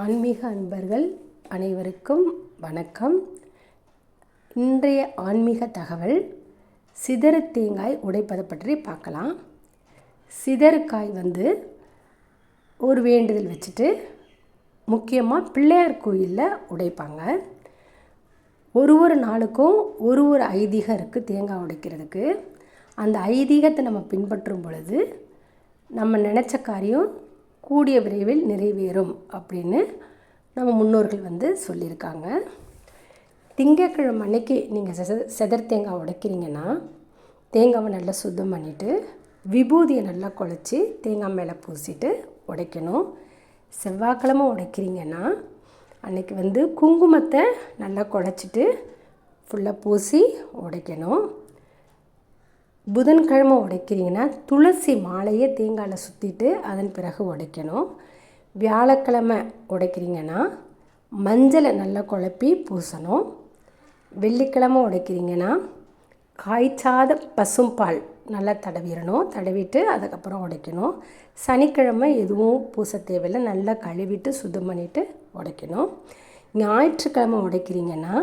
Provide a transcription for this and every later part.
ஆன்மீக அன்பர்கள் அனைவருக்கும் வணக்கம். இன்றைய ஆன்மீக தகவல் சிதறு தேங்காய் உடைப்பதை பற்றி பார்க்கலாம். சிதறுக்காய் ஒரு வேண்டுதல் வச்சுட்டு முக்கியமாக பிள்ளையார் கோயிலில் உடைப்பாங்க. ஒரு நாளுக்கும் ஒரு ஐதீகம் இருக்குது தேங்காய் உடைக்கிறதுக்கு. அந்த ஐதீகத்தை நம்ம பின்பற்றும் பொழுது நம்ம நினச்ச காரியம் கூடிய விரைவில் நிறைவேறும் அப்படின்னு நம்ம முன்னோர்கள் சொல்லியிருக்காங்க. திங்கட்கிழமை அன்னைக்கு நீங்கள் செதர் தேங்காய் உடைக்கிறீங்கன்னா தேங்காவை நல்லா சுத்தம் பண்ணிவிட்டு விபூதியை நல்லா குழச்சி தேங்காய் மேலே பூசிட்டு உடைக்கணும். செவ்வாய்க்கிழமை உடைக்கிறீங்கன்னா அன்றைக்கி குங்குமத்தை நல்லா குழச்சிட்டு ஃபுல்லாக பூசி உடைக்கணும். புதன்கிழமை உடைக்கிறீங்கன்னா துளசி மாலையை தேங்காயில் சுற்றிட்டு அதன் பிறகு உடைக்கணும். வியாழக்கிழமை உடைக்கிறீங்கன்னா மஞ்சளை நல்லா குழப்பி பூசணும். வெள்ளிக்கிழமை உடைக்கிறீங்கன்னா காய்ச்சாத பசும்பால் நல்லா தடவிட்டு அதுக்கப்புறம் உடைக்கணும். சனிக்கிழமை எதுவும் பூச தேவையில்லை, நல்லா கழுவிட்டு சுத்தம் பண்ணிவிட்டு உடைக்கணும். ஞாயிற்றுக்கிழமை உடைக்கிறீங்கன்னா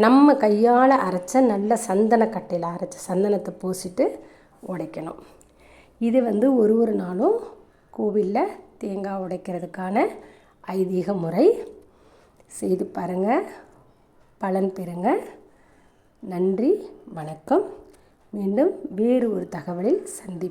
நம்ம கையால் அரைச்ச நல்ல சந்தனக்கட்டையில் அரைச்ச சந்தனத்தை பூசிட்டு உடைக்கணும். இது ஒரு நாளும் கோவிலில் தேங்காய் உடைக்கிறதுக்கான ஐதீக முறை. செய்து பாருங்கள், பலன் பெறுங்க. நன்றி, வணக்கம். மீண்டும் வேறு ஒரு தகவலில் சந்திப்போம்.